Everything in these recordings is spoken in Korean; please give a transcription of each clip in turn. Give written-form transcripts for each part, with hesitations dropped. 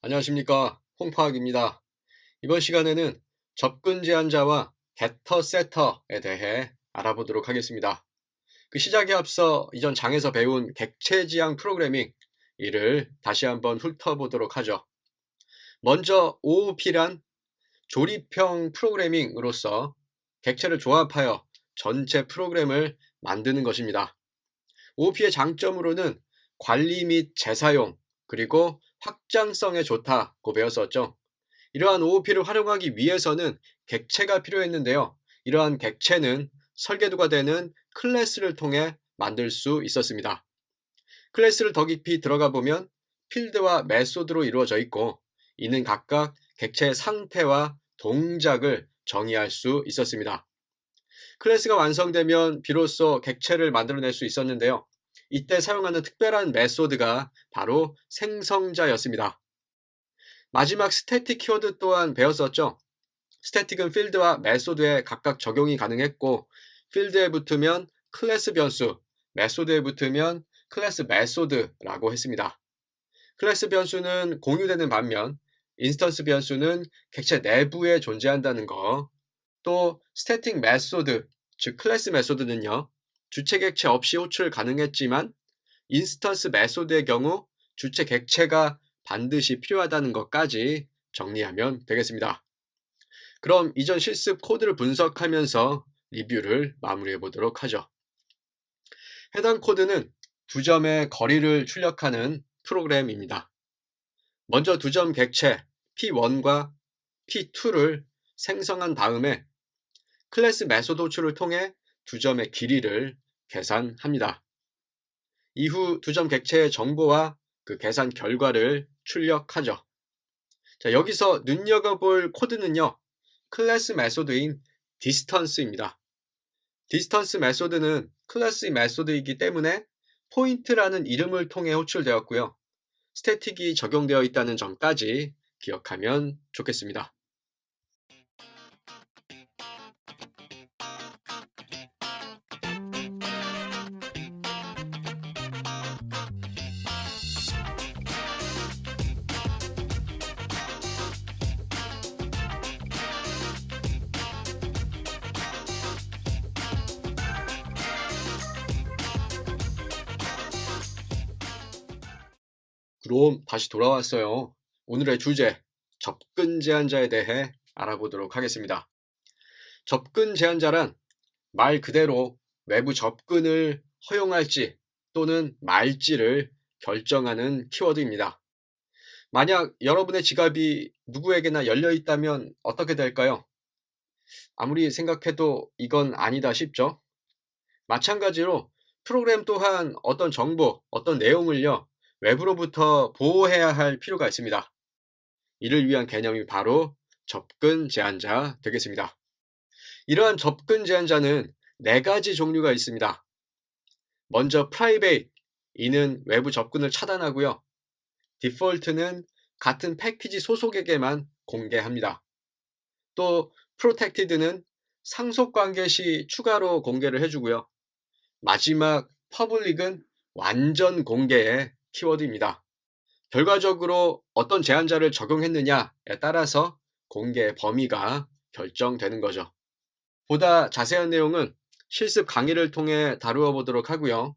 안녕하십니까. 홍파학입니다. 이번 시간에는 접근 제한자와 게터 세터에 대해 알아보도록 하겠습니다. 그 시작에 앞서 이전 장에서 배운 객체 지향 프로그래밍, 이를 다시 한번 훑어보도록 하죠. 먼저 OOP란 조립형 프로그래밍으로서 객체를 조합하여 전체 프로그램을 만드는 것입니다. OOP의 장점으로는 관리 및 재사용, 그리고 확장성에 좋다고 배웠었죠. 이러한 OOP를 활용하기 위해서는 객체가 필요했는데요. 이러한 객체는 설계도가 되는 클래스를 통해 만들 수 있었습니다. 클래스를 더 깊이 들어가 보면 필드와 메소드로 이루어져 있고, 이는 각각 객체의 상태와 동작을 정의할 수 있었습니다. 클래스가 완성되면 비로소 객체를 만들어낼 수 있었는데요. 이때 사용하는 특별한 메소드가 바로 생성자였습니다. 마지막 스태틱 키워드 또한 배웠었죠. 스태틱은 필드와 메소드에 각각 적용이 가능했고, 필드에 붙으면 클래스 변수, 메소드에 붙으면 클래스 메소드라고 했습니다. 클래스 변수는 공유되는 반면 인스턴스 변수는 객체 내부에 존재한다는 거, 또 스태틱 메소드, 즉 클래스 메소드는요, 주체 객체 없이 호출 가능했지만 인스턴스 메소드의 경우 주체 객체가 반드시 필요하다는 것까지 정리하면 되겠습니다. 그럼 이전 실습 코드를 분석하면서 리뷰를 마무리해 보도록 하죠. 해당 코드는 두 점의 거리를 출력하는 프로그램입니다. 먼저 두 점 객체 P1과 P2를 생성한 다음에 클래스 메소드 호출을 통해 두 점의 길이를 계산합니다. 이후 두 점 객체의 정보와 그 계산 결과를 출력하죠. 자, 여기서 눈여겨볼 코드는요, 클래스 메소드인 디스턴스입니다. 디스턴스 메소드는 클래스 메소드이기 때문에 포인트라는 이름을 통해 호출되었고요. 스태틱이 적용되어 있다는 점까지 기억하면 좋겠습니다. 그럼 다시 돌아왔어요. 오늘의 주제, 접근 제한자에 대해 알아보도록 하겠습니다. 접근 제한자란 말 그대로 외부 접근을 허용할지 또는 말지를 결정하는 키워드입니다. 만약 여러분의 지갑이 누구에게나 열려 있다면 어떻게 될까요? 아무리 생각해도 이건 아니다 싶죠? 마찬가지로 프로그램 또한 어떤 정보, 어떤 내용을요, 외부로부터 보호해야 할 필요가 있습니다. 이를 위한 개념이 바로 접근 제한자 되겠습니다. 이러한 접근 제한자는 네 가지 종류가 있습니다. 먼저 private, 이는 외부 접근을 차단하고요. default는 같은 패키지 소속에게만 공개합니다. 또 protected는 상속 관계 시 추가로 공개를 해주고요. 마지막 public은 완전 공개의 키워드입니다. 결과적으로 어떤 제한자를 적용했느냐에 따라서 공개의 범위가 결정되는 거죠. 보다 자세한 내용은 실습 강의를 통해 다루어 보도록 하고요.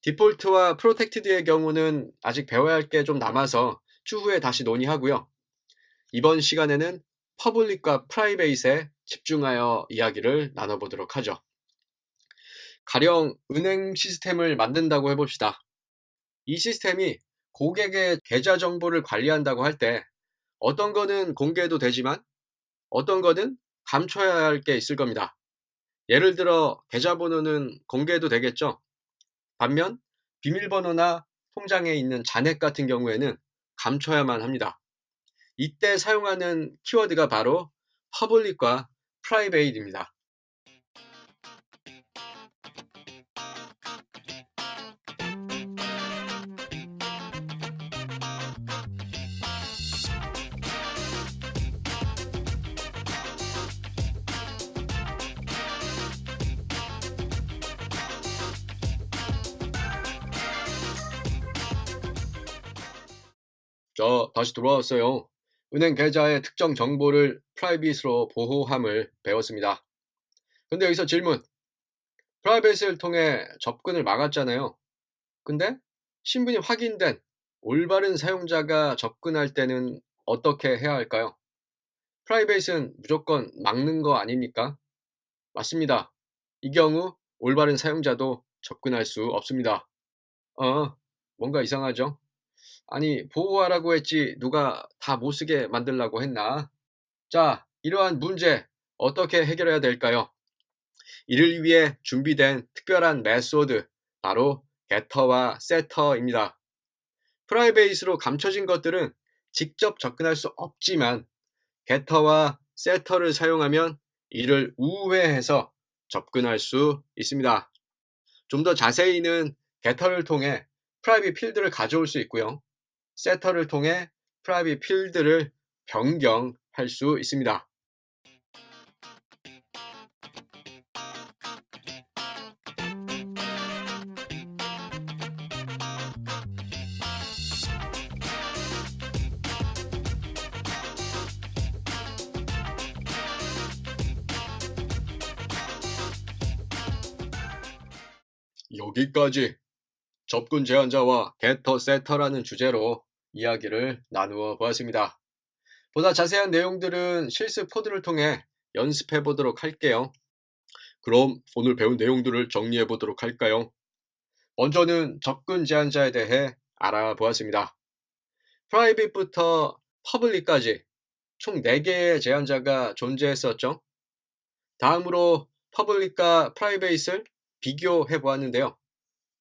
디폴트와 프로텍티드의 경우는 아직 배워야 할 게 좀 남아서 추후에 다시 논의하고요. 이번 시간에는 퍼블릭과 프라이베이트에 집중하여 이야기를 나눠보도록 하죠. 가령 은행 시스템을 만든다고 해봅시다. 이 시스템이 고객의 계좌 정보를 관리한다고 할 때 어떤 거는 공개해도 되지만 어떤 거는 감춰야 할 게 있을 겁니다. 예를 들어 계좌번호는 공개해도 되겠죠. 반면 비밀번호나 통장에 있는 잔액 같은 경우에는 감춰야만 합니다. 이때 사용하는 키워드가 바로 public과 private입니다. 저 다시 돌아왔어요. 은행 계좌의 특정 정보를 프라이빗으로 보호함을 배웠습니다. 근데 여기서 질문. 프라이빗을 통해 접근을 막았잖아요. 근데 신분이 확인된 올바른 사용자가 접근할 때는 어떻게 해야 할까요? 프라이빗은 무조건 막는 거 아닙니까? 맞습니다. 이 경우 올바른 사용자도 접근할 수 없습니다. 뭔가 이상하죠? 아니, 보호하라고 했지 누가 다 못쓰게 만들라고 했나? 자, 이러한 문제 어떻게 해결해야 될까요? 이를 위해 준비된 특별한 메소드, 바로 게터와 세터입니다. 프라이베이스로 감춰진 것들은 직접 접근할 수 없지만 게터와 세터를 사용하면 이를 우회해서 접근할 수 있습니다. 좀 더 자세히는 게터를 통해 프라이빗 필드를 가져올 수 있고요. 세터를 통해 프라이빗 필드를 변경할 수 있습니다. 여기까지 접근 제한자와 게터 세터라는 주제로 이야기를 나누어 보았습니다. 보다 자세한 내용들은 실습 코드를 통해 연습해 보도록 할게요. 그럼 오늘 배운 내용들을 정리해 보도록 할까요? 먼저는 접근 제한자에 대해 알아보았습니다. 프라이빗부터 퍼블릭까지 총 4개의 제한자가 존재했었죠. 다음으로 퍼블릭과 프라이빗을 비교해 보았는데요.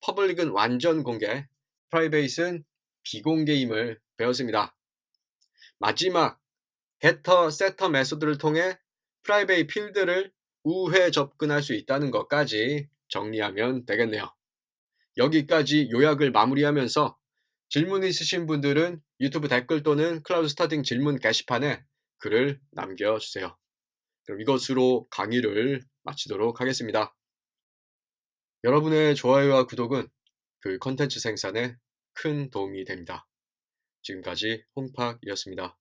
퍼블릭은 완전 공개, 프라이빗은 비공개임을 배웠습니다. 마지막 게터, 세터 메소드를 통해 프라이빗 필드를 우회 접근할 수 있다는 것까지 정리하면 되겠네요. 여기까지 요약을 마무리하면서 질문 있으신 분들은 유튜브 댓글 또는 클라우드 스터딩 질문 게시판에 글을 남겨주세요. 그럼 이것으로 강의를 마치도록 하겠습니다. 여러분의 좋아요와 구독은 그 컨텐츠 생산에 큰 도움이 됩니다. 지금까지 홍팍이었습니다.